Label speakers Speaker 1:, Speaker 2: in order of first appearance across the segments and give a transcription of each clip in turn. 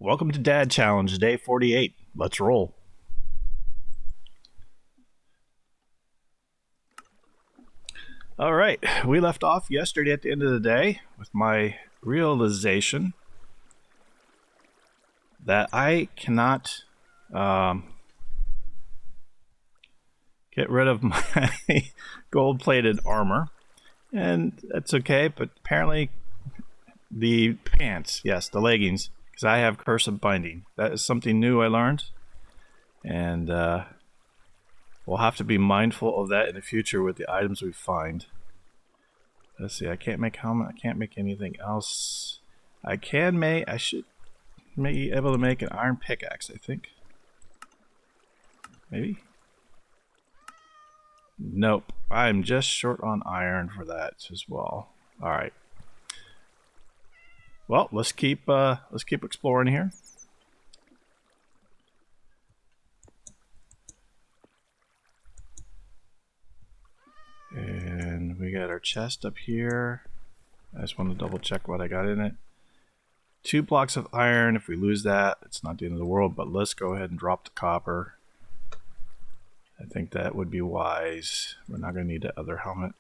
Speaker 1: Welcome to Dad Challenge, day 48. Let's roll. All right, we left off yesterday at the end of the day with my realization that I cannot get rid of my gold-plated armor. And that's okay, but apparently the pants, yes, the leggings, because I have Curse of Binding. That is something new I learned. And we'll have to be mindful of that in the future with the items we find. Let's see, I can't make helmet, I can't make anything else. I should be able to make an iron pickaxe, I think. Maybe? Nope, I'm just short on iron for that as well. Alright. Well, let's keep exploring here. And we got our chest up here. I just want to double check what I got in it. 2 blocks of iron. If we lose that, it's not the end of the world, but let's go ahead and drop the copper. I think that would be wise. We're not going to need that other helmet.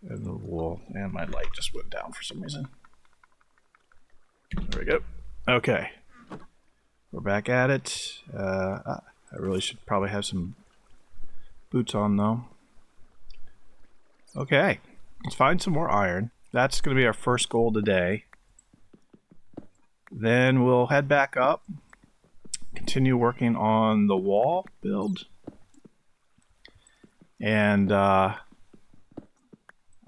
Speaker 1: And the wool. And my light just went down for some reason. There we go. Okay. We're back at it. I really should probably have some boots on though. Okay, let's find some more iron. That's going to be our first goal today. Then we'll head back up, continue working on the wall build, and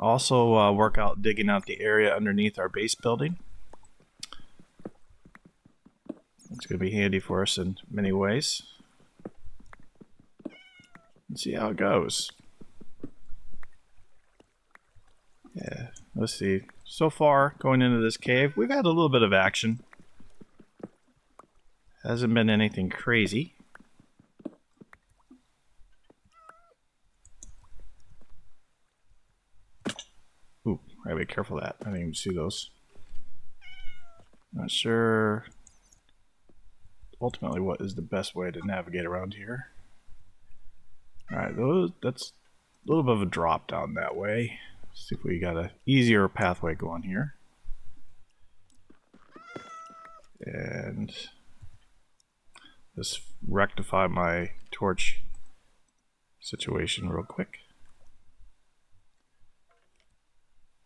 Speaker 1: also work out digging out the area underneath our base building. It's going to be handy for us in many ways. Let's see how it goes. Yeah, let's see. So far, going into this cave, we've had a little bit of action. Hasn't been anything crazy. Ooh, I gotta be careful of that. I didn't even see those. Not sure ultimately what is the best way to navigate around here. Alright, that's a little bit of a drop down that way. Let's see if we got an easier pathway going here. And let's rectify my torch situation real quick.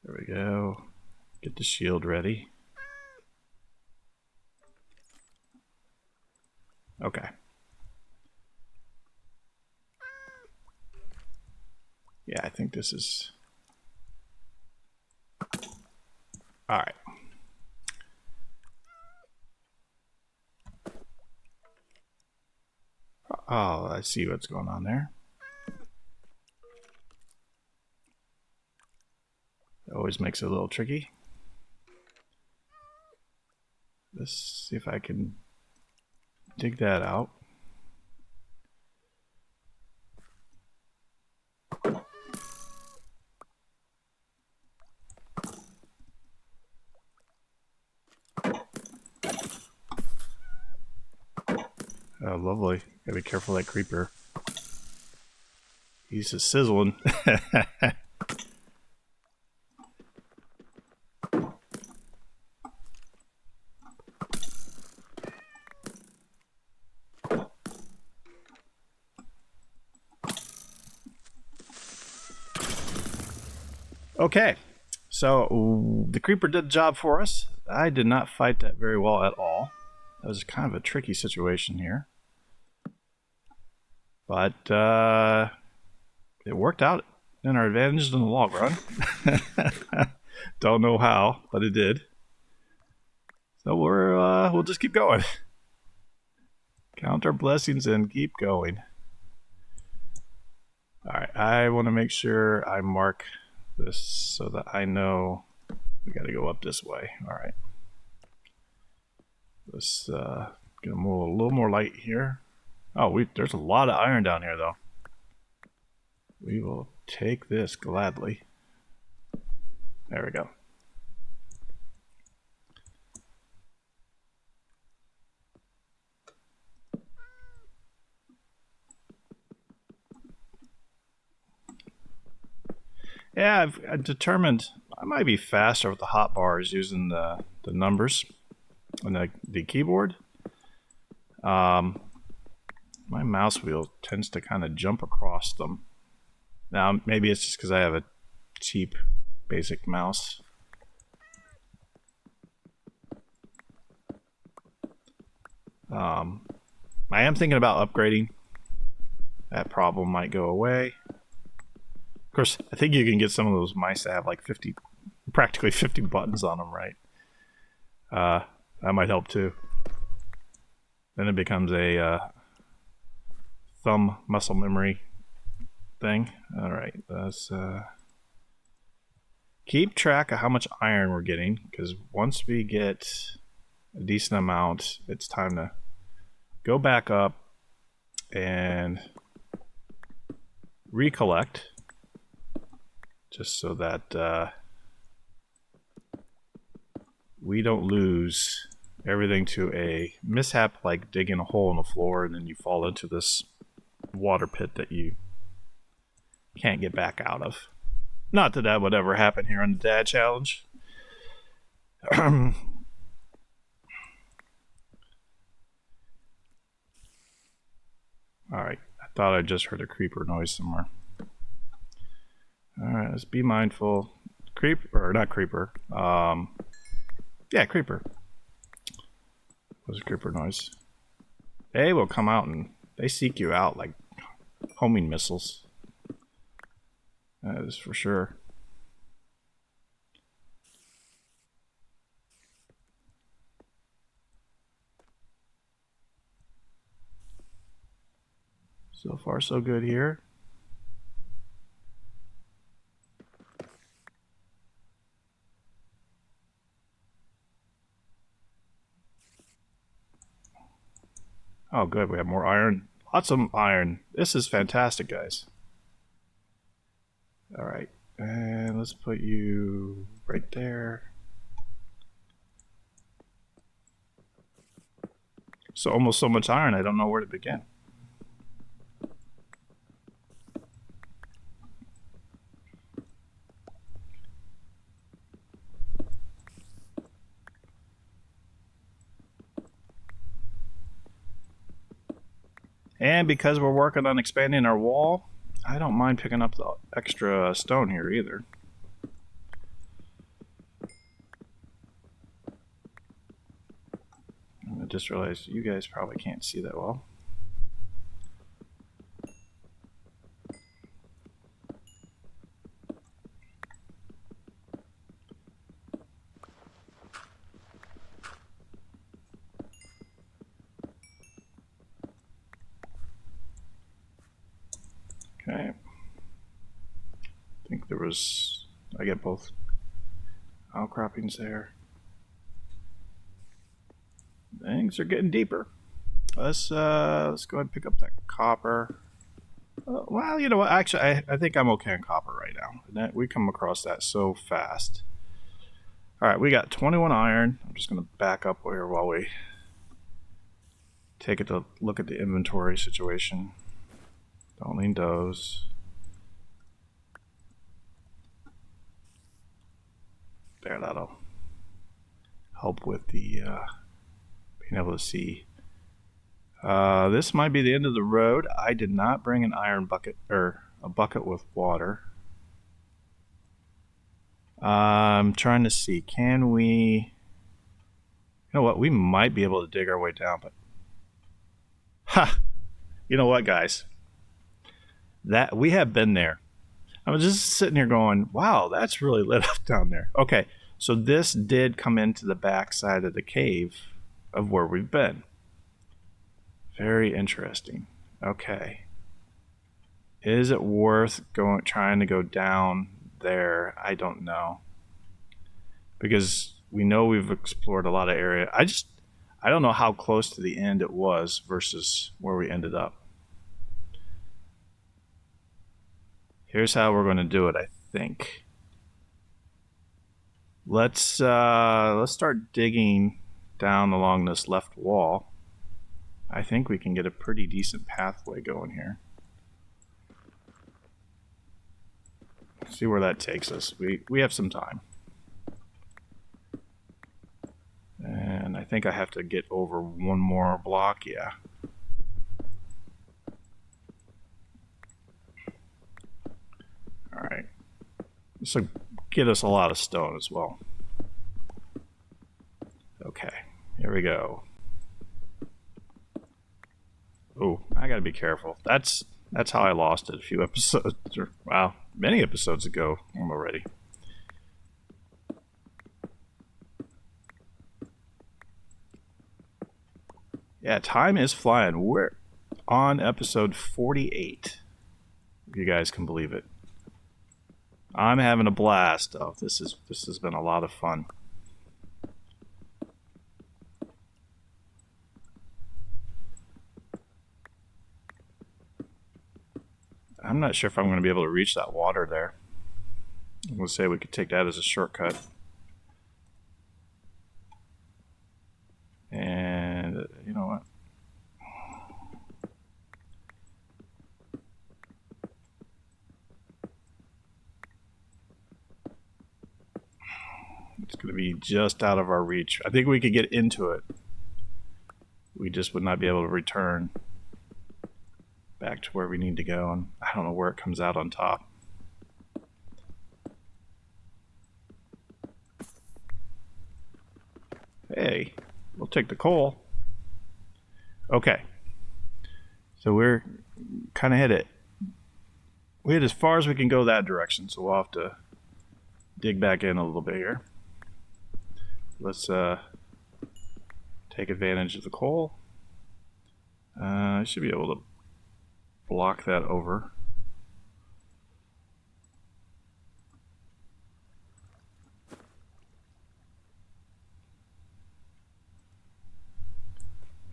Speaker 1: There we go. Get the shield ready. Okay. Yeah, I think this is... Alright. Oh, I see what's going on there. It always makes it a little tricky. Let's see if I can dig that out. Oh, lovely. Gotta be careful of that creeper. He's just sizzling. Okay, so the creeper did the job for us. I did not fight that very well at all. That was kind of a tricky situation here. But it worked out in our advantage in the long run. Don't know how, but it did. So we'll just keep going. Count our blessings and keep going. Alright, I want to make sure I mark this so that I know we got to go up this way. Alright. Let's get a little more light here. Oh, there's a lot of iron down here, though. We will take this gladly. There we go. Yeah, I've determined I might be faster with the hotbars using the numbers on the keyboard. My mouse wheel tends to kind of jump across them. Now, maybe it's just because I have a cheap basic mouse. I am thinking about upgrading. That problem might go away. Of course, I think you can get some of those mice that have like practically 50 buttons on them, right? That might help too. Then it becomes a thumb muscle memory thing. All right, let's keep track of how much iron we're getting, because once we get a decent amount, it's time to go back up and recollect, just so that we don't lose everything to a mishap like digging a hole in the floor and then you fall into this water pit that you can't get back out of. Not that that would ever happen here on the Dad Challenge. Alright, I thought I just heard a creeper noise somewhere. Alright, let's be mindful. Not creeper. Yeah, creeper. What's a creeper noise? They will come out and they seek you out like homing missiles. That is for sure. So far, so good here. Oh, good. We have more iron. Lots of iron. This is fantastic, guys. All right. And let's put you right there. So almost so much iron, I don't know where to begin. And because we're working on expanding our wall, I don't mind picking up the extra stone here either. I just realized you guys probably can't see that well. Okay. I think I get both outcroppings there. Things are getting deeper. Let's go ahead and pick up that copper. Well, you know what? Actually, I think I'm okay on copper right now. We come across that so fast. All right, we got 21 iron. I'm just going to back up here while we take a look at the inventory situation. Don't need those. There, that'll help with the being able to see. This might be the end of the road. I did not bring an iron bucket or a bucket with water. I'm trying to see. Can we? You know what? We might be able to dig our way down, but you know what, guys? That we have been there. I was just sitting here going, wow, that's really lit up down there. Okay, so this did come into the back side of the cave of where we've been. Very interesting. Okay. Is it worth trying to go down there? I don't know. Because we know we've explored a lot of area. I don't know how close to the end it was versus where we ended up. Here's how we're going to do it, I think. Let's start digging down along this left wall. I think we can get a pretty decent pathway going here. See where that takes us. We have some time. And I think I have to get over one more block, yeah. Alright. This will get us a lot of stone as well. Okay, here we go. Oh, I gotta be careful. That's how I lost it a few episodes, or wow, many episodes ago already. Yeah, time is flying. We're on episode 48, if you guys can believe it. I'm having a blast. Oh, this has been a lot of fun. I'm not sure if I'm going to be able to reach that water there. I'm going to say we could take that as a shortcut. And you know what? It's going to be just out of our reach. I think we could get into it. We just would not be able to return back to where we need to go. And I don't know where it comes out on top. Hey, we'll take the coal. Okay. So we're kind of hit it. We hit as far as we can go that direction, so we'll have to dig back in a little bit here. Let's take advantage of the coal. I should be able to block that over.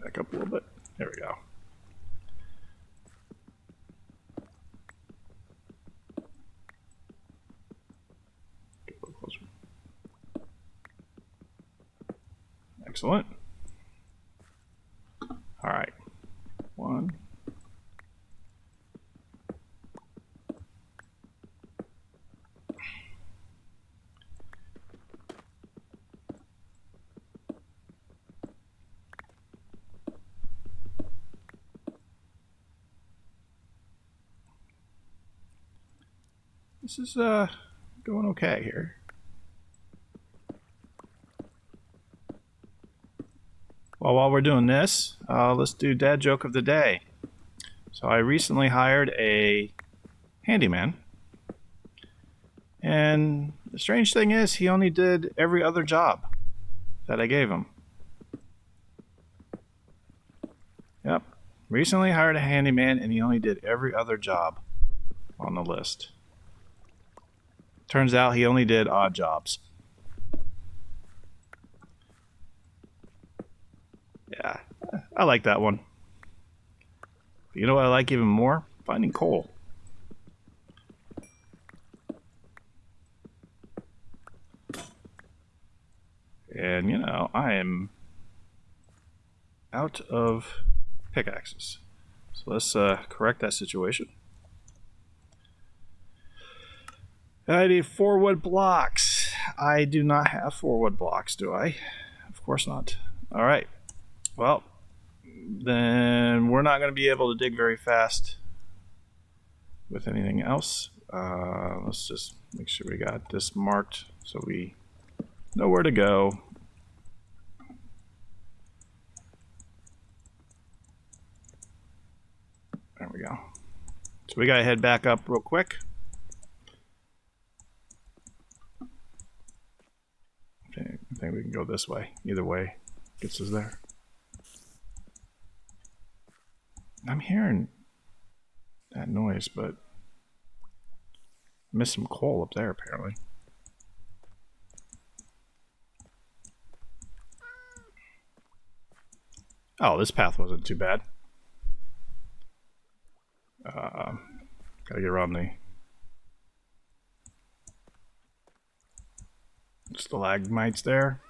Speaker 1: Back up a little bit. There we go. Get a little closer. Excellent. All right. One. This is going okay here. Well, while we're doing this, let's do dad joke of the day. So I recently hired a handyman, and the strange thing is he only did every other job that I gave him. Yep, recently hired a handyman and he only did every other job on the list. Turns out he only did odd jobs. Yeah, I like that one. But you know what I like even more? Finding coal. And you know, I am out of pickaxes. So let's correct that situation. I need 4 wood blocks. I do not have 4 wood blocks, do I? Of course not. All right. Well, then we're not going to be able to dig very fast with anything else. Let's just make sure we got this marked so we know where to go. There we go. So we got to head back up real quick. Okay, I think we can go this way. Either way gets us there. I'm hearing that noise, but I missed some coal up there apparently. Oh, this path wasn't too bad. Gotta get around the stalagmites there.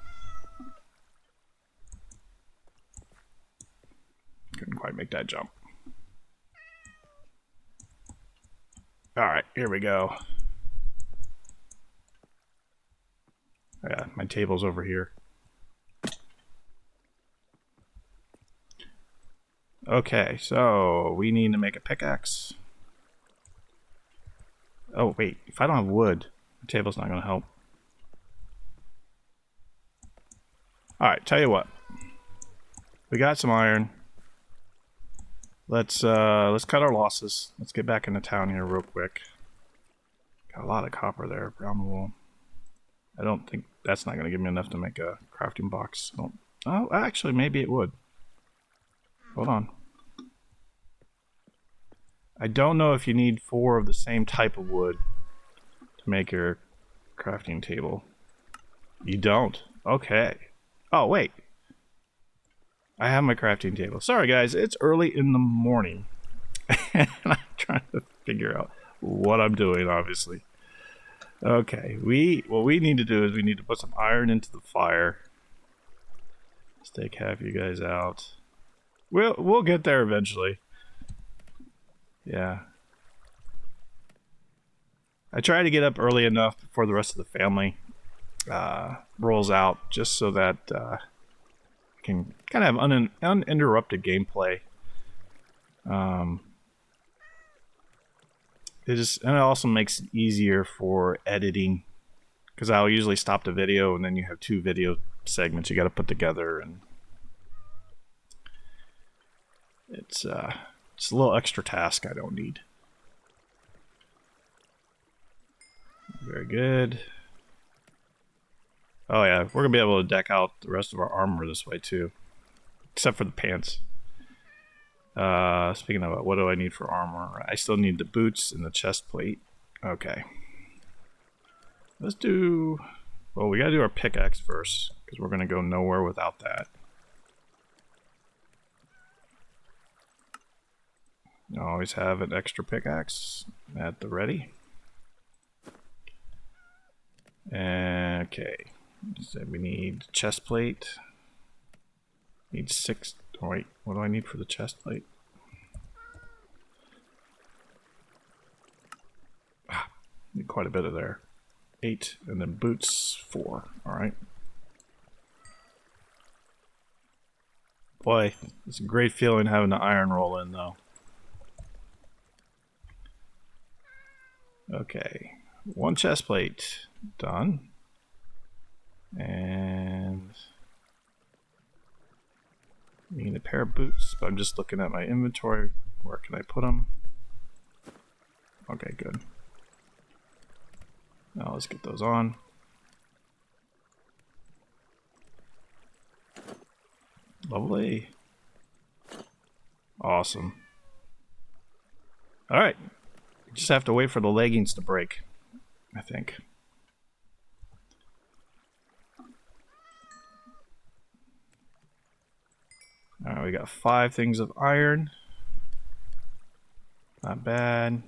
Speaker 1: Couldn't quite make that jump. Alright, here we go. Yeah, my table's over here. Okay, so we need to make a pickaxe. Oh, wait, if I don't have wood, the table's not going to help. Alright, tell you what. We got some iron. Let's cut our losses. Let's get back into town here real quick. Got a lot of copper there, brown wool. I don't think that's not going to give me enough to make a crafting box. Oh, actually, maybe it would. Hold on. I don't know if you need 4 of the same type of wood to make your crafting table. You don't? Okay. Oh, wait. I have my crafting table. Sorry, guys. It's early in the morning. And I'm trying to figure out what I'm doing, obviously. Okay. What we need to do is we need to put some iron into the fire. Let's take half you guys out. We'll get there eventually. Yeah. I try to get up early enough before the rest of the family rolls out, just so that I can kind of have uninterrupted gameplay. And it also makes it easier for editing, because I'll usually stop the video and then you have 2 video segments you got to put together, and it's a little extra task I don't need. Very good. Oh yeah, we're gonna be able to deck out the rest of our armor this way too, except for the pants. Speaking of what do I need for armor? I still need the boots and the chest plate. Okay. Let's do... Well, we gotta do our pickaxe first, because we're gonna go nowhere without that. You always have an extra pickaxe at the ready. Okay. So we need chest plate. Need 6... Oh, wait, what do I need for the chest plate? Need quite a bit of there. 8, and then boots 4. Alright. Boy, it's a great feeling having the iron roll in, though. Okay. 1 chest plate. Done. And... I need a pair of boots, but I'm just looking at my inventory. Where can I put them? Okay, good. Now let's get those on. Lovely. Awesome. Alright. Just have to wait for the leggings to break, I think. Alright, we got 5 things of iron. Not bad.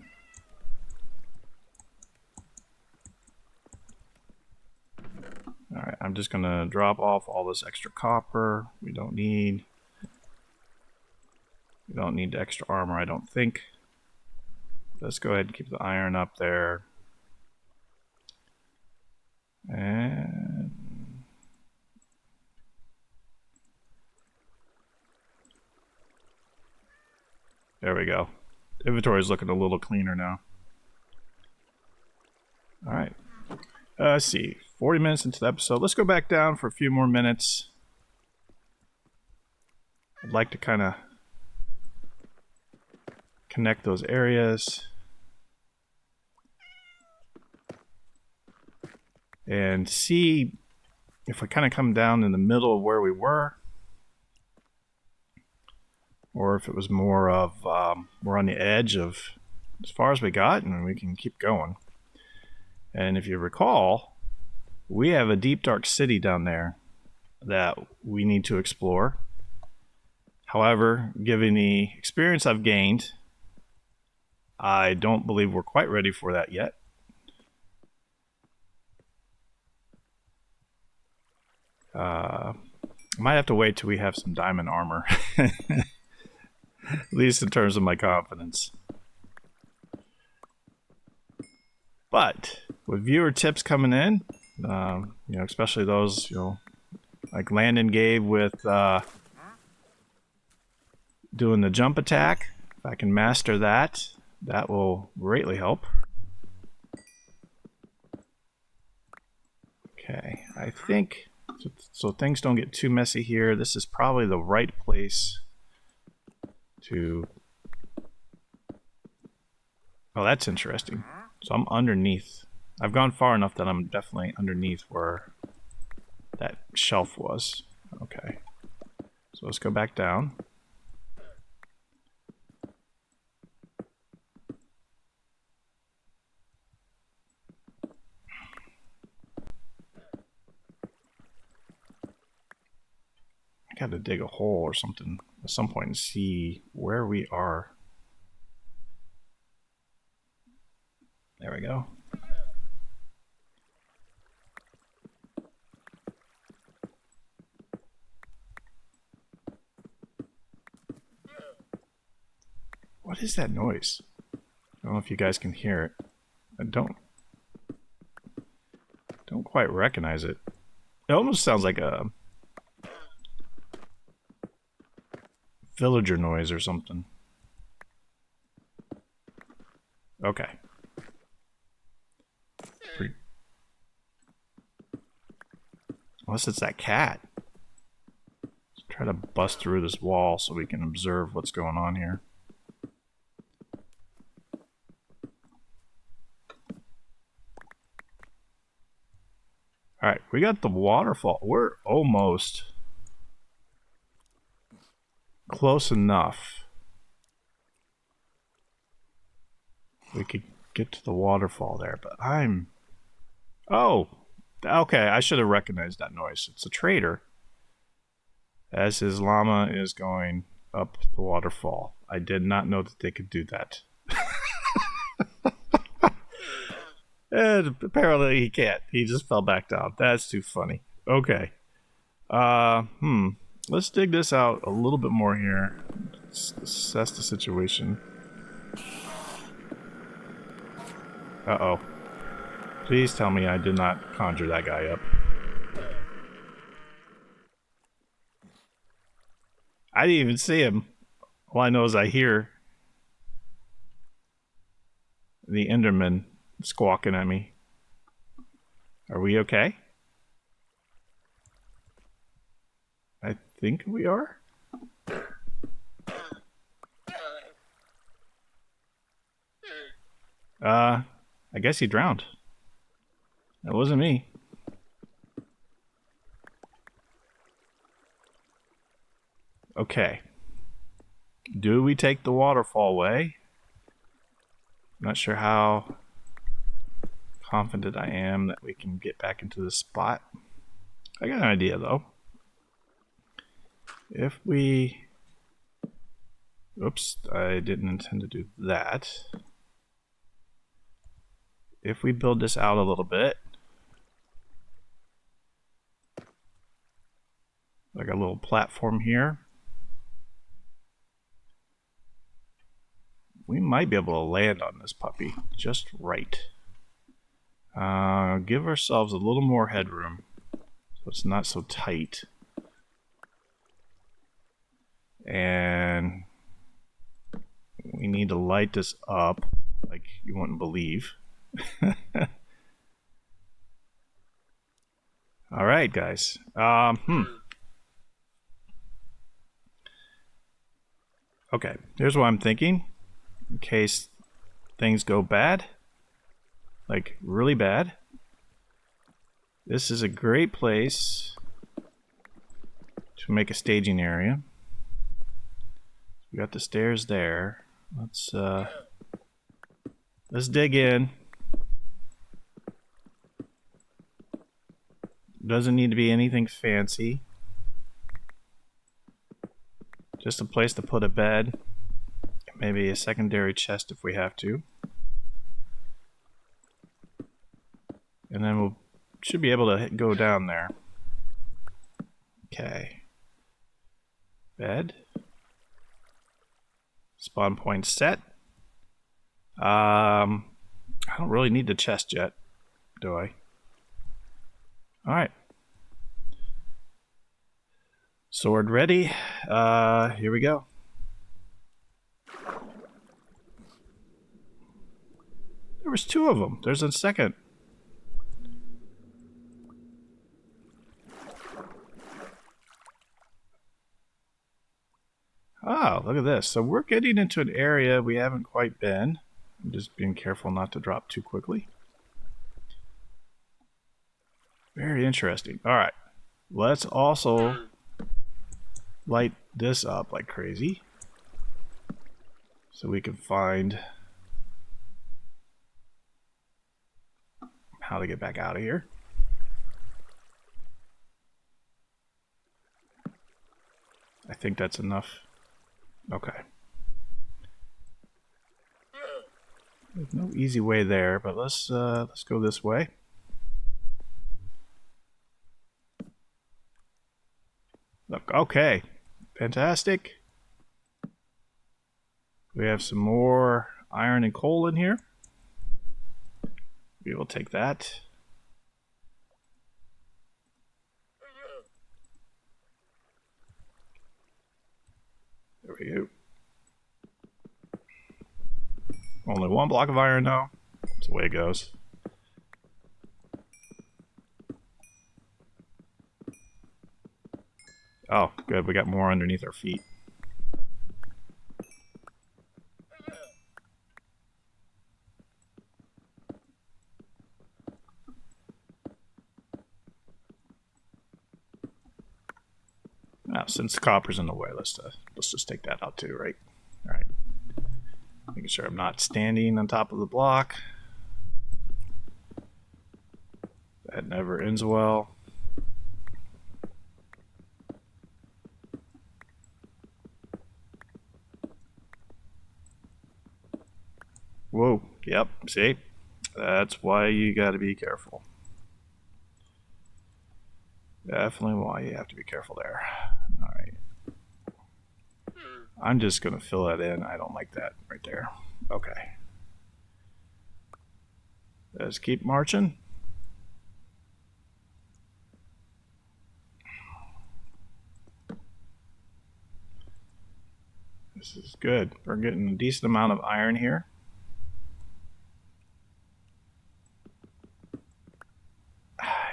Speaker 1: Alright, I'm just gonna drop off all this extra copper we don't need. We don't need the extra armor, I don't think. Let's go ahead and keep the iron up there. And... there we go. Inventory is looking a little cleaner now. Alright. Let's see. 40 minutes into the episode. Let's go back down for a few more minutes. I'd like to kind of connect those areas. And see if we kind of come down in the middle of where we were. Or if it was more of, we're on the edge of as far as we got and we can keep going. And if you recall, we have a deep dark city down there that we need to explore. However, given the experience I've gained, I don't believe we're quite ready for that yet. I might have to wait till we have some diamond armor. At least in terms of my confidence. But with viewer tips coming in, you know, especially those, you know, like Landon gave with doing the jump attack. If I can master that, that will greatly help. Okay, I think, so things don't get too messy here, this is probably the right place to... Oh, that's interesting. So I'm underneath. I've gone far enough that I'm definitely underneath where that shelf was. Okay. So let's go back down. I got to dig a hole or something at some point and see where we are. There we go. What is that noise? I don't know if you guys can hear it. I don't quite recognize it. It almost sounds like a villager noise or something. Okay. Unless it's that cat. Let's try to bust through this wall so we can observe what's going on here. Alright, we got the waterfall. We're almost close enough. We could get to the waterfall there, but I'm... Oh! Okay, I should have recognized that noise. It's a trader. As his llama is going up the waterfall. I did not know that they could do that. And apparently he can't. He just fell back down. That's too funny. Okay. Let's dig this out a little bit more here. Let's assess the situation. Uh-oh. Please tell me I did not conjure that guy up. I didn't even see him. All I know is I hear the Enderman squawking at me. Are we okay? I think we are. I guess he drowned. That wasn't me. Okay. Do we take the waterfall way? Not sure how confident I am that we can get back into this spot. I got an idea though. If we... Oops, I didn't intend to do that. If we build this out a little bit, like a little platform here, we might be able to land on this puppy just right. Give ourselves a little more headroom so it's not so tight. And we need to light this up like you wouldn't believe. All right, guys. Okay, here's what I'm thinking. In case things go bad, like really bad, this is a great place to make a staging area. We got the stairs there. Let's dig in. Doesn't need to be anything fancy. Just a place to put a bed. Maybe a secondary chest if we have to. And then we should be able to go down there. Okay. Bed. Spawn point set. I don't really need the chest yet, do I? Alright. Sword ready. Here we go. There was 2 of them. There's a second. Oh, look at this. So we're getting into an area we haven't quite been. I'm just being careful not to drop too quickly. Very interesting. Alright. Let's also light this up like crazy, so we can find how to get back out of here. I think that's enough. Okay. There's no easy way there, but let's go this way. Look, okay. Fantastic. We have some more iron and coal in here. We will take that. There we go. Only 1 block of iron though. That's the way it goes. Oh, good. We got more underneath our feet. Now, since the copper's in the way, let's just take that out too, right? All right. Making sure I'm not standing on top of the block. That never ends well. Whoa, yep, see? That's why you gotta be careful. Definitely why you have to be careful there. Alright. I'm just gonna fill that in. I don't like that right there. Okay. Let's keep marching. This is good. We're getting a decent amount of iron here.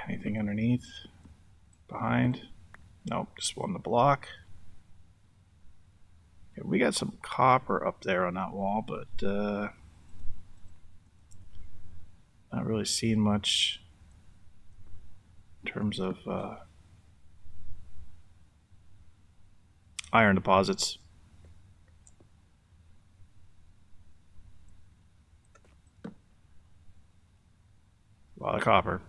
Speaker 1: Anything underneath? Behind? Nope, just on the block. Okay, we got some copper up there on that wall, but not really seeing much in terms of iron deposits. A lot of copper.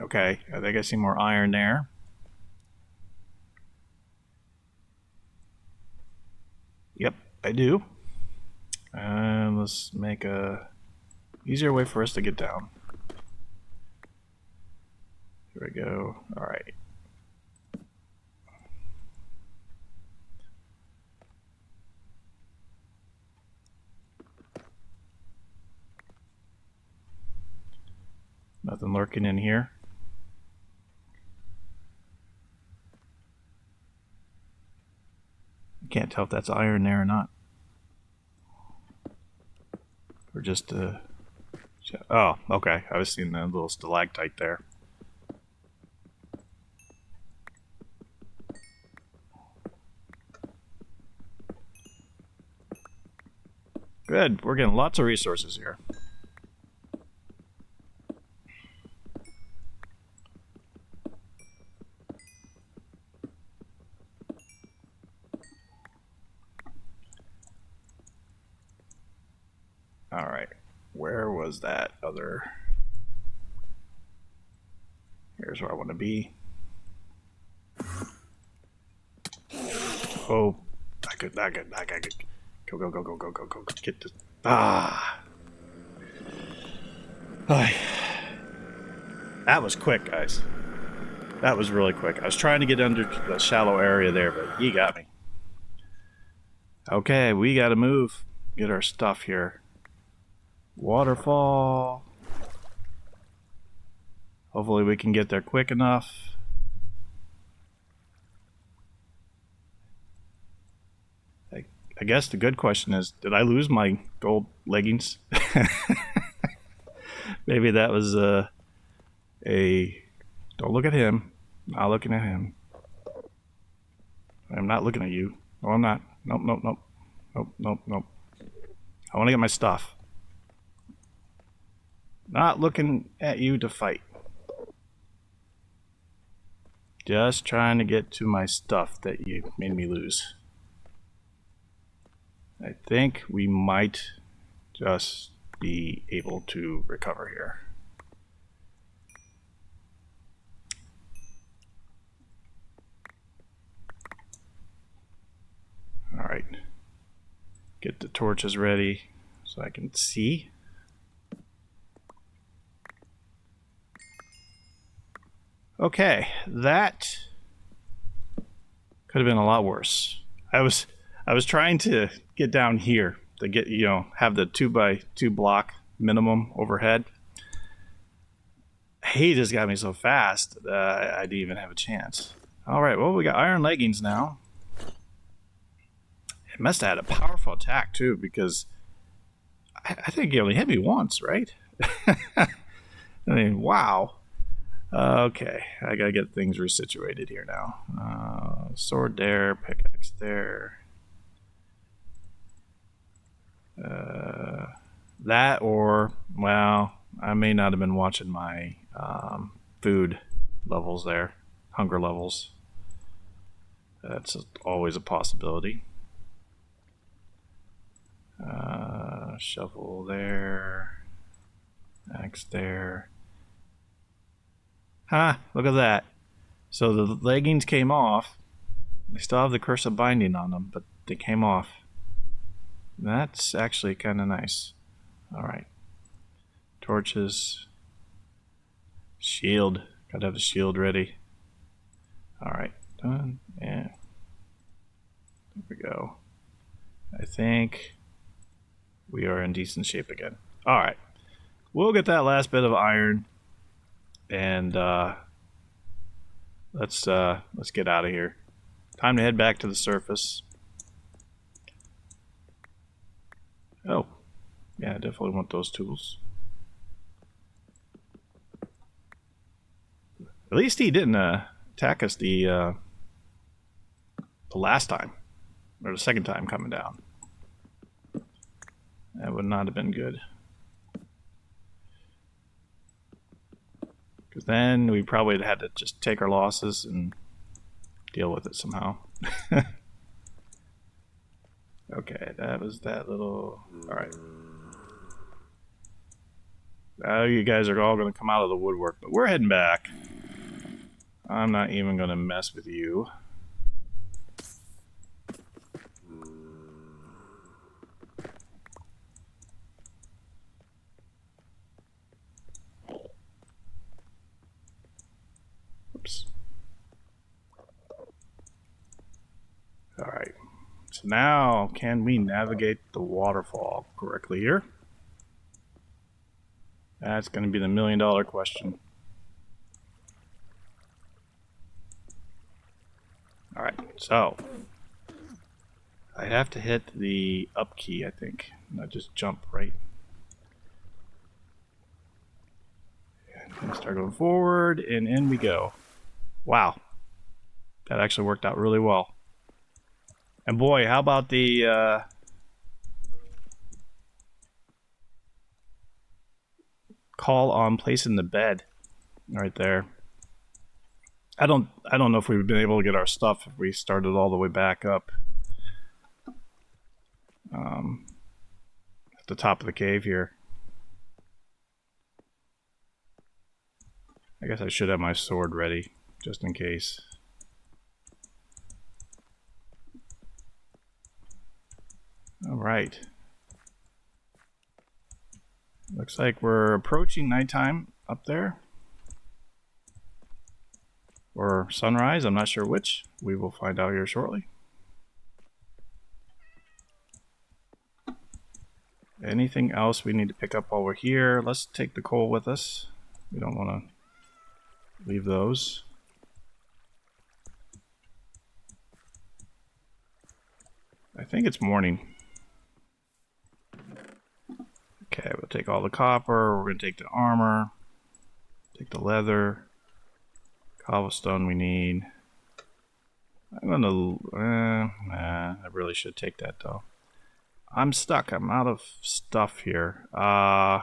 Speaker 1: Okay, I think I see more iron there. Yep, I do. And let's make a easier way for us to get down. Here we go. All right. Nothing lurking in here. Can't tell if that's iron there or not. Or just oh, okay. I was seeing that little stalactite there. Good. We're getting lots of resources here. All right. Where was that other? Here's where I want to be. Oh, I could. Go, go, go, go, go, go, go, go. Get this. Ah. Ay. That was quick, guys. That was really quick. I was trying to get under the shallow area there, but you got me. Okay, we gotta move. Get our stuff here. Waterfall. Hopefully we can get there quick enough. I guess the good question is, did I lose my gold leggings? Maybe that was a... Don't look at him. Not looking at him. I'm not looking at you. No, I'm not. Nope, nope, nope. Nope, nope, nope. I want to get my stuff. Not looking at you to fight. Just trying to get to my stuff that you made me lose. I think we might just be able to recover here. All right. Get the torches ready so I can see. Okay, that could have been a lot worse. I was trying to get down here to get, have the 2x2 block minimum overhead. He just got me so fast that I didn't even have a chance. All right, well, we got iron leggings now. It must have had a powerful attack too, because I think he only hit me once, right? I mean, wow. Okay, I gotta get things resituated here now. Sword there, pickaxe there. That or, well, I may not have been watching my food levels there, hunger levels. That's always a possibility. Shovel there, axe there. Look at that. So the leggings came off. They still have the curse of binding on them, but they came off. That's actually kind of nice. All right. Torches. Shield. Gotta have the shield ready. All right. Done. Yeah. There we go. I think we are in decent shape again. All right. We'll get that last bit of iron. And let's get out of here. Time to head back to the surface. Oh, yeah, I definitely want those tools. At least he didn't attack us the last time, or the second time coming down. That would not have been good. Because then we probably had to just take our losses and deal with it somehow. Okay, that was that little... Alright. Now you guys are all going to come out of the woodwork, but we're heading back. I'm not even going to mess with you. Oops. Alright. So now, can we navigate the waterfall correctly here? That's going to be the million-dollar question. Alright, so I have to hit the up key, I think. Not just jump right. And start going forward, and in we go. Wow. That actually worked out really well. And boy, how about the call on placing the bed right there. I don't know if we've been able to get our stuff if we started all the way back up at the top of the cave here. I guess I should have my sword ready just in case. All right. Looks like we're approaching nighttime up there. Or sunrise, I'm not sure which. We will find out here shortly. Anything else we need to pick up while we're here? Let's take the coal with us. We don't want to leave those. I think it's morning. Okay, we'll take all the copper. We're going to take the armor. Take the leather. Cobblestone we need. I'm going to... I really should take that though. I'm stuck. I'm out of stuff here. I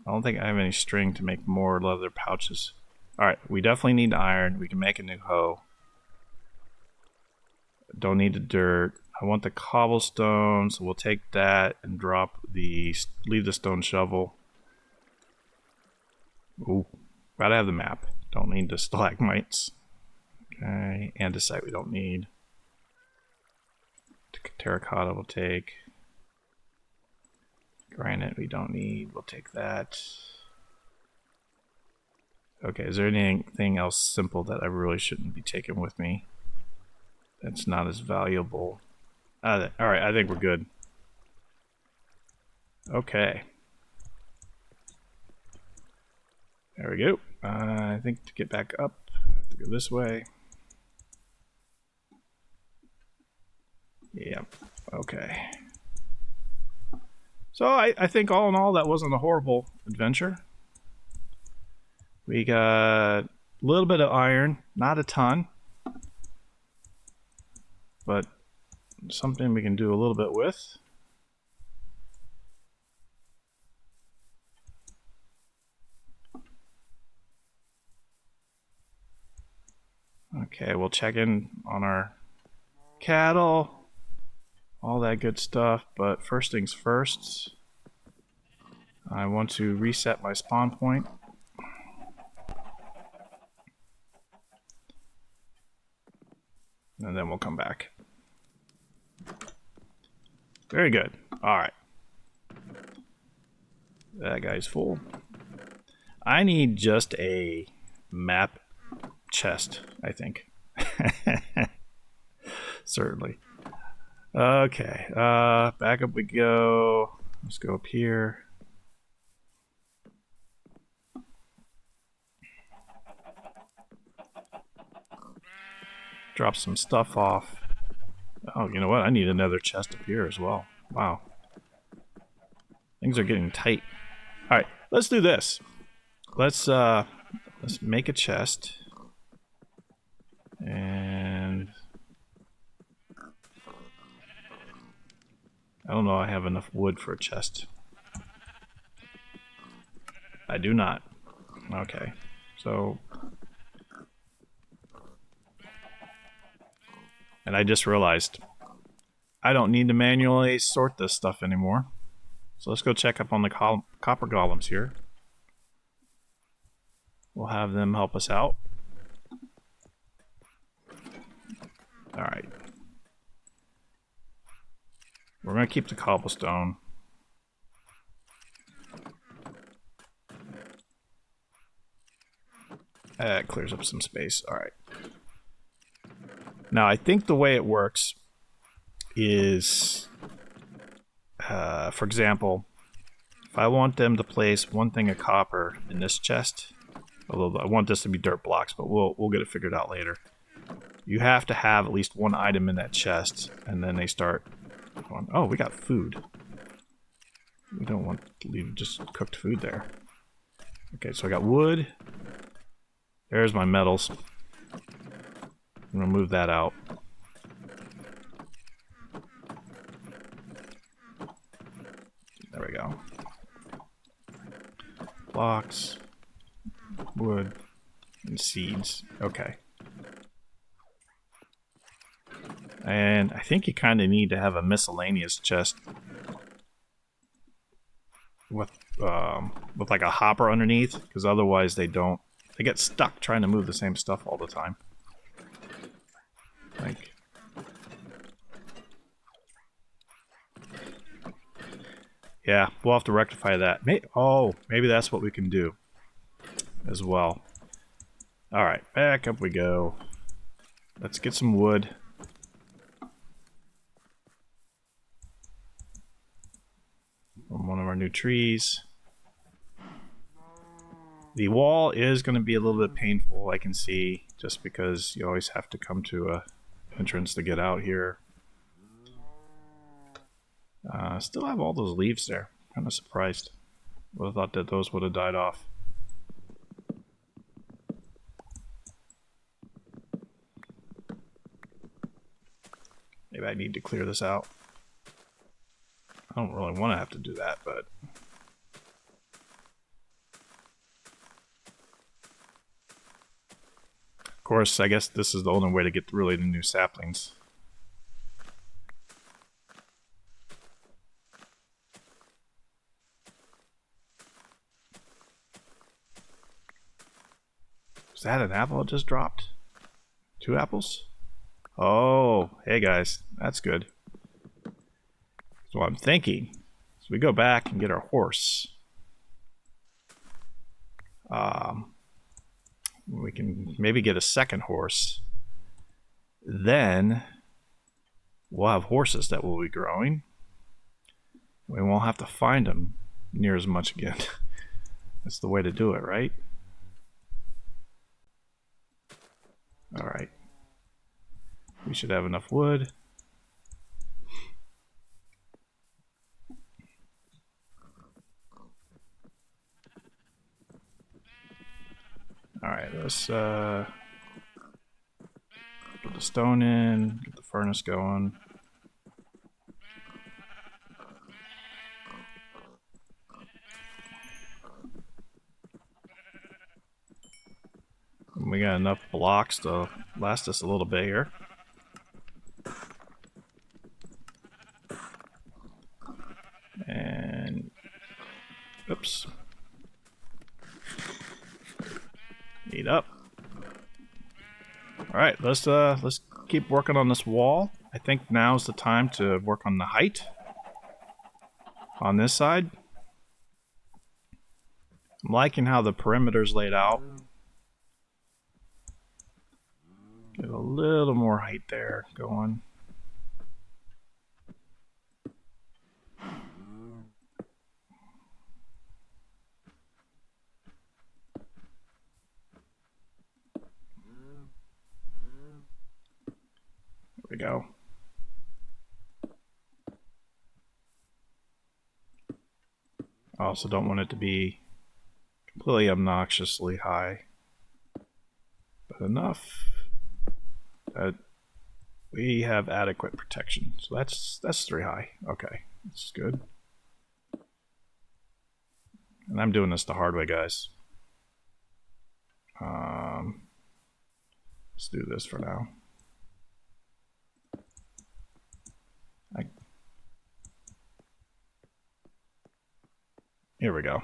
Speaker 1: don't think I have any string to make more leather pouches. Alright, we definitely need iron. We can make a new hoe. Don't need the dirt. I want the cobblestone, so we'll take that and leave the stone shovel. Ooh, gotta have the map. Don't need the stalagmites. Okay, andesite we don't need. Terracotta we'll take. Granite we don't need. We'll take that. Okay, is there anything else simple that I really shouldn't be taking with me? That's not as valuable. Alright, I think we're good. Okay. There we go. I think to get back up, I have to go this way. Yep. Okay. So I think all in all that wasn't a horrible adventure. We got a little bit of iron, not a ton, but something we can do a little bit with. Okay, we'll check in on our cattle. All that good stuff, but first things first, I want to reset my spawn point. And then we'll come back. Very good. Alright. That guy's full. I need just a map chest, I think. Certainly. Okay, back up we go. Let's go up here. Drop some stuff off. Oh, you know what? I need another chest up here as well. Wow. Things are getting tight. Alright, let's do this. Let's make a chest. And I don't know I have enough wood for a chest. I do not. Okay. So... And I just realized I don't need to manually sort this stuff anymore. So let's go check up on the copper golems here. We'll have them help us out. Alright. We're going to keep the cobblestone. That clears up some space. Alright. Now, I think the way it works is, for example, if I want them to place one thing of copper in this chest, although I want this to be dirt blocks, but we'll get it figured out later. You have to have at least one item in that chest, and then they start going, oh, we got food. We don't want to leave just cooked food there. Okay, so I got wood. There's my metals. I'm gonna move that out. There we go. Blocks, wood, and seeds. Okay. And I think you kind of need to have a miscellaneous chest with like a hopper underneath, because otherwise they get stuck trying to move the same stuff all the time. Like, Yeah, we'll have to rectify that. Oh, maybe that's what we can do as well. Alright, back up we go. Let's get some wood. From one of our new trees. The wall is going to be a little bit painful, I can see, just because you always have to come to a entrance to get out here. Still have all those leaves there. Kind of surprised. Would have thought that those would have died off. Maybe I need to clear this out. I don't really want to have to do that, but... Of course, I guess this is the only way to get really the new saplings. Is that an apple it just dropped? 2 apples? Oh, hey guys, that's good. So I'm thinking, so we go back and get our horse. We can maybe get a second horse. Then we'll have horses that will be growing. We won't have to find them near as much again. That's the way to do it, right? Alright. We should have enough wood. Alright, let's get the stone in, get the furnace going. And we got enough blocks to last us a little bit here. And oops. Eat up. All right, let's keep working on this wall. I think now's the time to work on the height on this side. I'm liking how the perimeter's laid out. Get a little more height there going. There we go. I also don't want it to be completely obnoxiously high, but enough that we have adequate protection. So that's 3 high. Okay, that's good. And I'm doing this the hard way, guys. Let's do this for now. Here we go.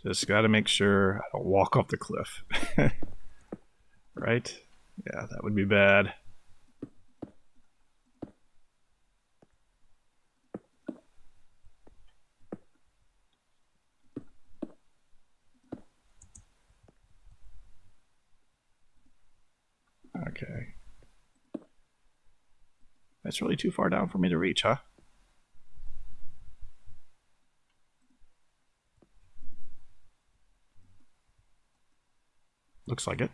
Speaker 1: Just got to make sure I don't walk off the cliff. Right? Yeah, that would be bad. Okay. That's really too far down for me to reach, huh? Looks like it.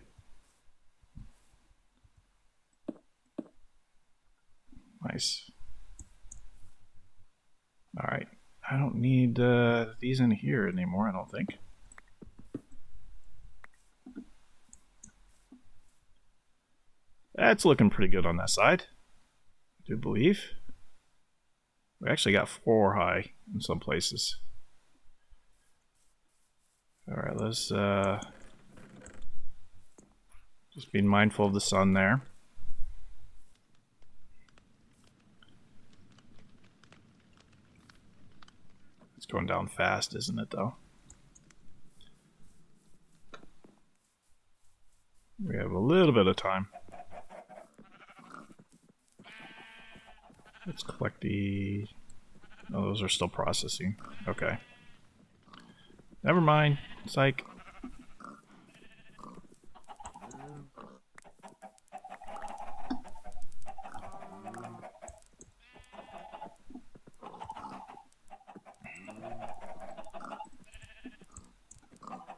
Speaker 1: Nice. Alright. I don't need these in here anymore, I don't think. That's looking pretty good on that side. I do believe. We actually got 4 high in some places. Alright, let's just be mindful of the sun there. It's going down fast, isn't it, though? We have a little bit of time. Let's collect the... Oh, those are still processing. Okay. Never mind. Psych.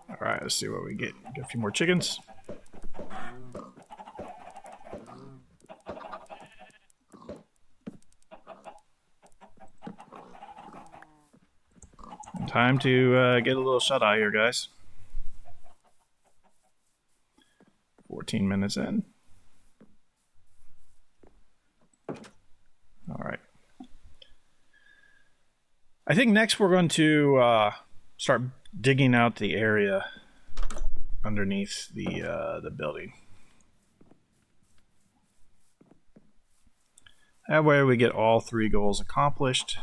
Speaker 1: Alright, let's see what we get. Get a few more chickens. Time to get a little shut-eye here, guys. 14 minutes in. Alright. I think next we're going to start digging out the area underneath the building. That way we get all 3 goals accomplished.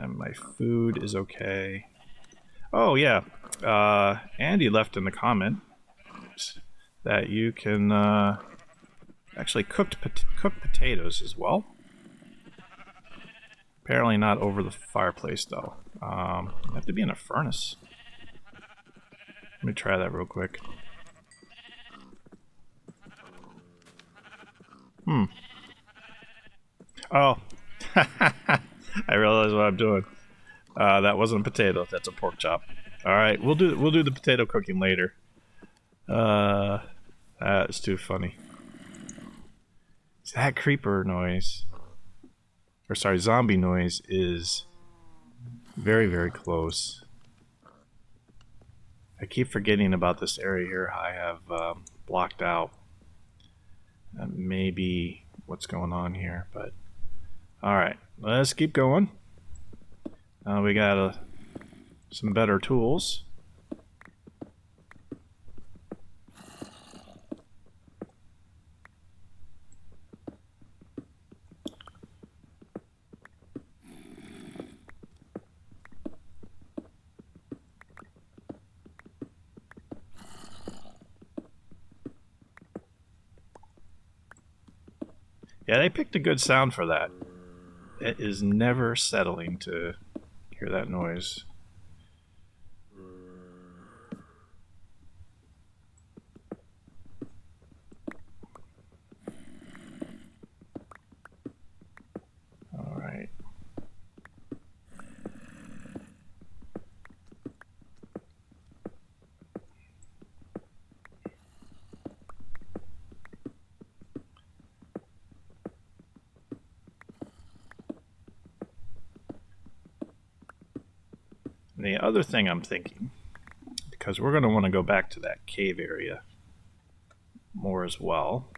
Speaker 1: My food is okay. Oh yeah, Andy left in the comment that you can actually cook potatoes as well. Apparently not over the fireplace though. You have to be in a furnace. Let me try that real quick. Oh. I realize what I'm doing. That wasn't a potato. That's a pork chop. All right, we'll do the potato cooking later. That's too funny. That creeper noise, or sorry, zombie noise is very, very close. I keep forgetting about this area here. I have blocked out. Maybe what's going on here, but all right, let's keep going. We got some better tools. Yeah, they picked a good sound for that. It is never settling to hear that noise. All right. The other thing I'm thinking, because we're going to want to go back to that cave area more as well,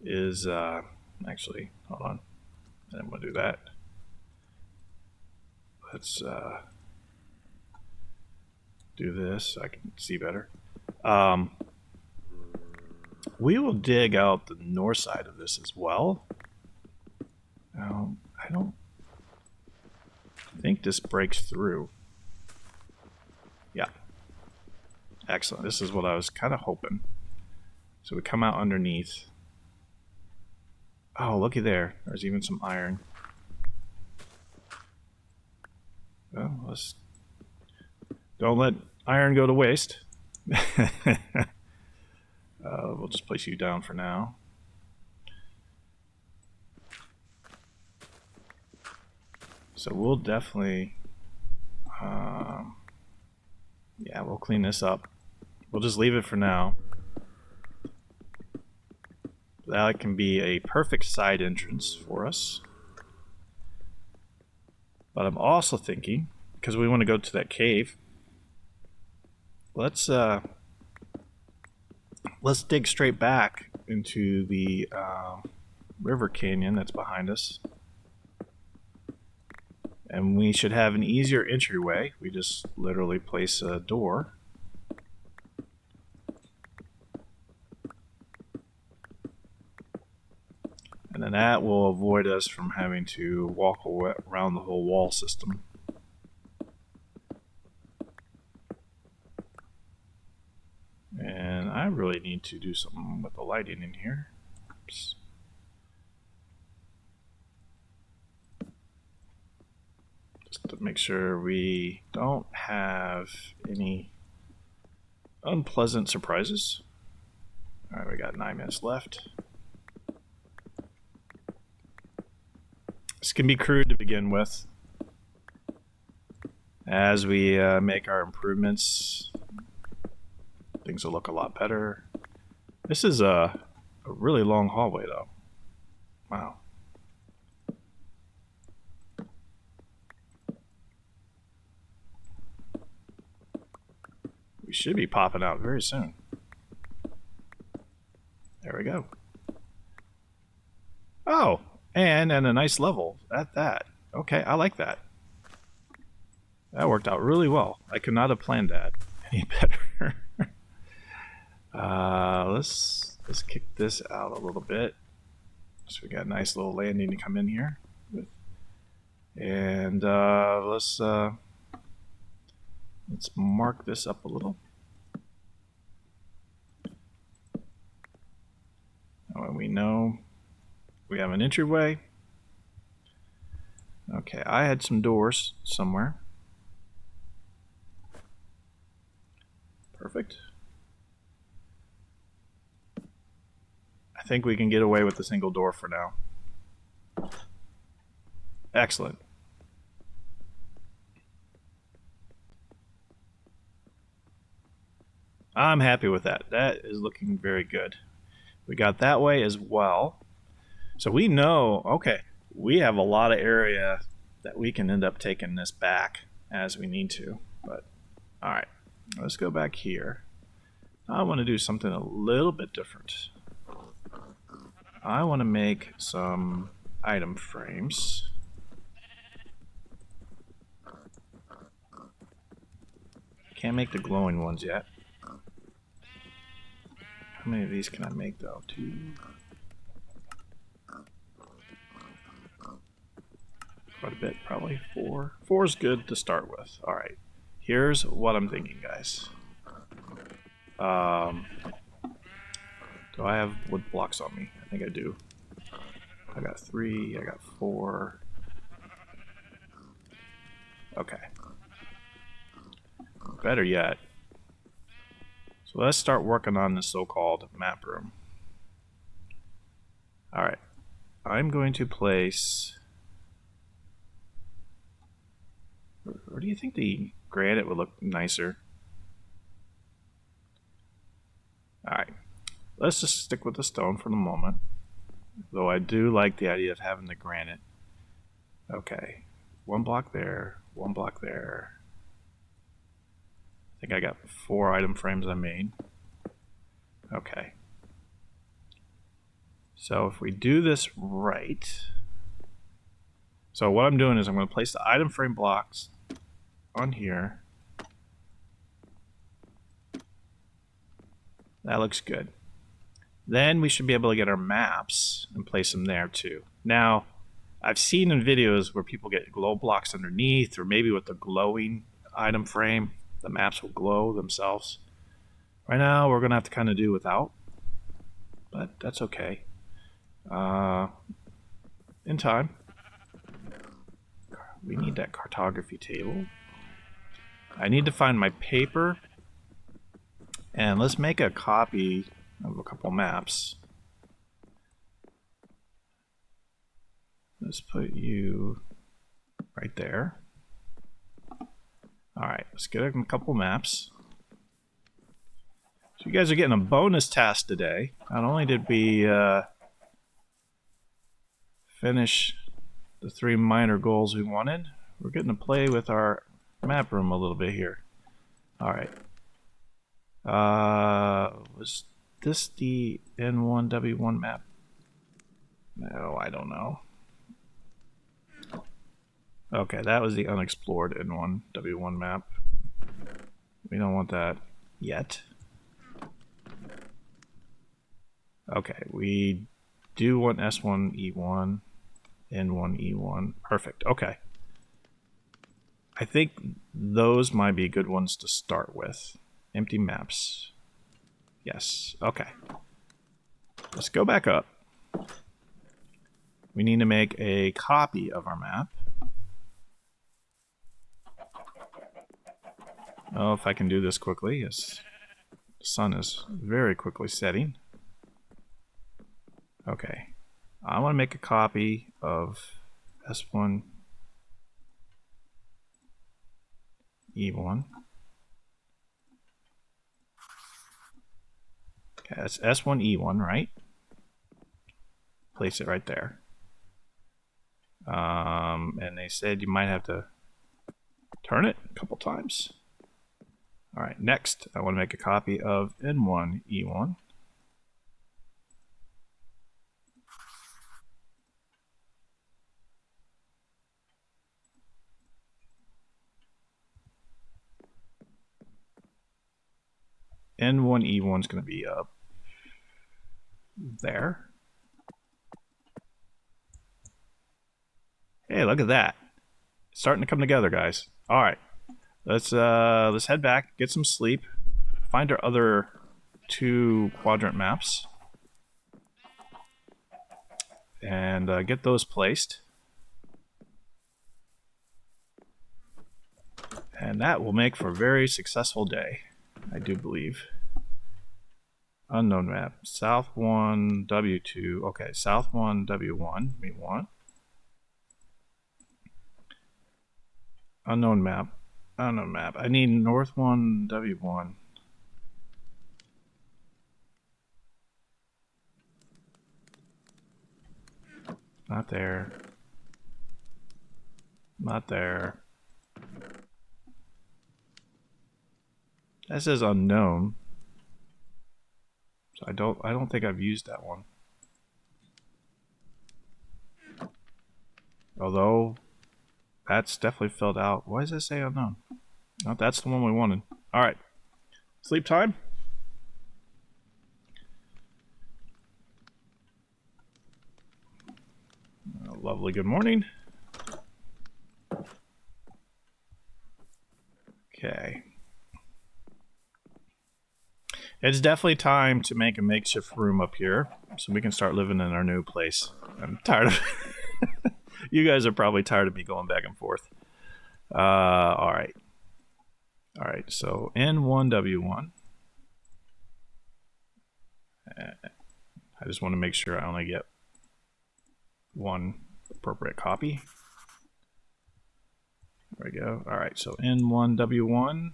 Speaker 1: is actually, hold on, I didn't want to do that. Let's do this so I can see better. We will dig out the north side of this as well. I don't think this breaks through. Yeah. Excellent. This is what I was kind of hoping. So we come out underneath. Oh, looky there. There's even some iron. Well, let's... Don't let iron go to waste. We'll just place you down for now. So we'll definitely, yeah, we'll clean this up. We'll just leave it for now. That can be a perfect side entrance for us. But I'm also thinking, because we want to go to that cave, let's dig straight back into the river canyon that's behind us. And we should have an easier entryway. We just literally place a door. And then that will avoid us from having to walk around the whole wall system. And I really need to do something with the lighting in here. Oops. Just to make sure we don't have any unpleasant surprises. Alright, we got 9 minutes left. This can be crude to begin with. As we make our improvements, things will look a lot better. This is a really long hallway, though. Wow. We should be popping out very soon. There we go. Oh, and a nice level at that. Okay, I like that. That worked out really well. I could not have planned that any better. Let's kick this out a little bit. So we got a nice little landing to come in here with. And let's mark this up a little. Now we know we have an entryway. Okay, I had some doors somewhere. Perfect. I think we can get away with a single door for now. Excellent. I'm happy with that. That is looking very good. We got that way as well. So we know, okay, we have a lot of area that we can end up taking this back as we need to. But, all right, let's go back here. I want to do something a little bit different. I want to make some item frames. Can't make the glowing ones yet. How many of these can I make though? 2. Quite a bit, probably 4. 4 is good to start with. Alright, here's what I'm thinking, guys. Do I have wood blocks on me? I think I do. I got 3, I got 4. Okay. Better yet. So let's start working on this so-called map room. Alright. I'm going to place... Where do you think the granite would look nicer? Alright. Let's just stick with the stone for the moment. Though I do like the idea of having the granite. Okay. 1 block there. 1 block there. I think I got 4 item frames I made. Okay. So if we do this right... So what I'm doing is I'm going to place the item frame blocks on here. That looks good. Then we should be able to get our maps and place them there too. Now, I've seen in videos where people get glow blocks underneath, or maybe with the glowing item frame, the maps will glow themselves. Right now, we're going to have to kind of do without, but that's okay. In time. We need that cartography table. I need to find my paper. And let's make a copy of a couple maps. Let's put you right there. Alright, let's get a couple maps. So you guys are getting a bonus task today. Not only did we finish the 3 minor goals we wanted, we're getting to play with our map room a little bit here. Alright. Was this the N1W1 map? No, I don't know. Okay, that was the unexplored N1W1 map. We don't want that yet. Okay, we do want S1E1, N1E1. Perfect, okay. I think those might be good ones to start with. Empty maps. Yes. Okay. Let's go back up. We need to make a copy of our map. Oh, if I can do this quickly. Yes. The sun is very quickly setting. Okay. I want to make a copy of S1 E1. Okay, that's S1 E1, right? Place it right there. And they said you might have to turn it a couple times. All right, next, I want to make a copy of N1 E1. N1 E1 is going to be up there. Hey, look at that. It's starting to come together, guys. All right. Let's head back, get some sleep, find our other 2 quadrant maps, and get those placed. And that will make for a very successful day, I do believe. Unknown map. South 1, W2. Okay, South 1, W1, we want. Unknown map. Unknown map. I need North 1, W1. Not there. Not there. That says unknown. So I don't think I've used that one. Although that's definitely filled out. Why does it say unknown? Oh, that's the one we wanted. All right. Sleep time. Lovely good morning. Okay. It's definitely time to make a makeshift room up here so we can start living in our new place. I'm tired of you guys are probably tired of me going back and forth. All right. All right, so N1W1. I just want to make sure I only get one appropriate copy. There we go. All right, so N1W1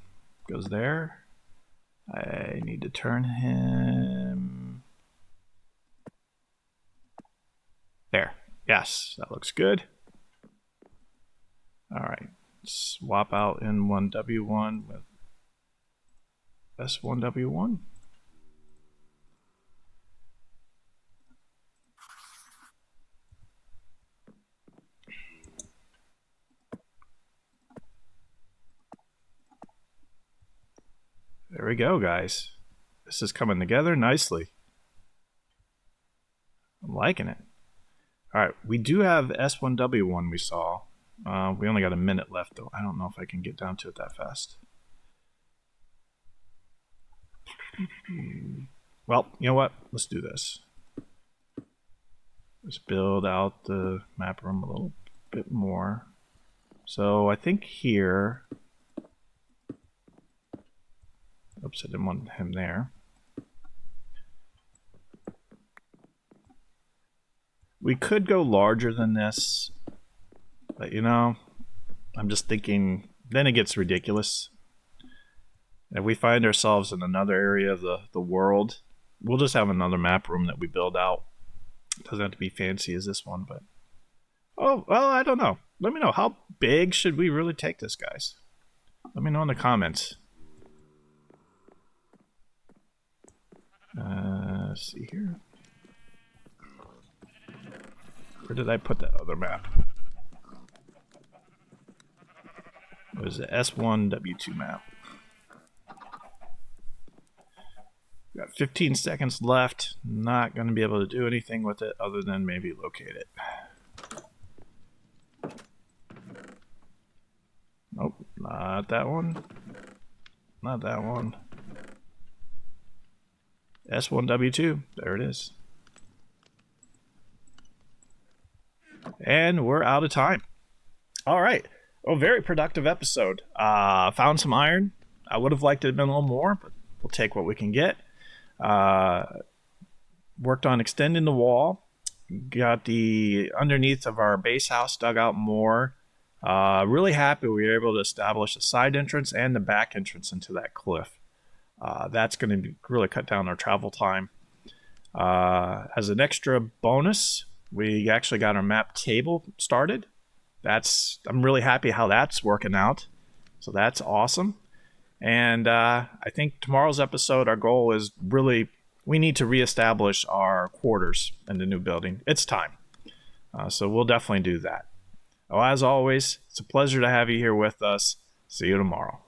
Speaker 1: goes there. I need to turn him there. Yes, that looks good. All right, swap out N1W1 with S1W1. There we go, guys. This is coming together nicely. I'm liking it. All right, we do have S1W1 we saw. We only got a minute left, though. I don't know if I can get down to it that fast. Well, you know what? Let's do this. Let's build out the map room a little bit more. So I think here... Oops, I didn't want him there. We could go larger than this, but you know, I'm just thinking, then it gets ridiculous. If we find ourselves in another area of the world, we'll just have another map room that we build out. It doesn't have to be fancy as this one, but... Oh, well, I don't know. Let me know, how big should we really take this, guys? Let me know in the comments. Let's see here. Where did I put that other map? It was the S1W2 map. We got 15 seconds left. Not going to be able to do anything with it other than maybe locate it. Nope, not that one. Not that one. S1W2. There it is. And we're out of time. All right. Well, very productive episode. Found some iron. I would have liked it to have been a little more, but we'll take what we can get. Worked on extending the wall. Got the underneath of our base house dug out more. Really happy we were able to establish a side entrance and the back entrance into that cliff. That's going to really cut down our travel time. As an extra bonus, we actually got our map table started. I'm really happy how that's working out. So that's awesome. And I think tomorrow's episode, our goal is really, we need to reestablish our quarters in the new building. It's time. So we'll definitely do that. Well, as always, it's a pleasure to have you here with us. See you tomorrow.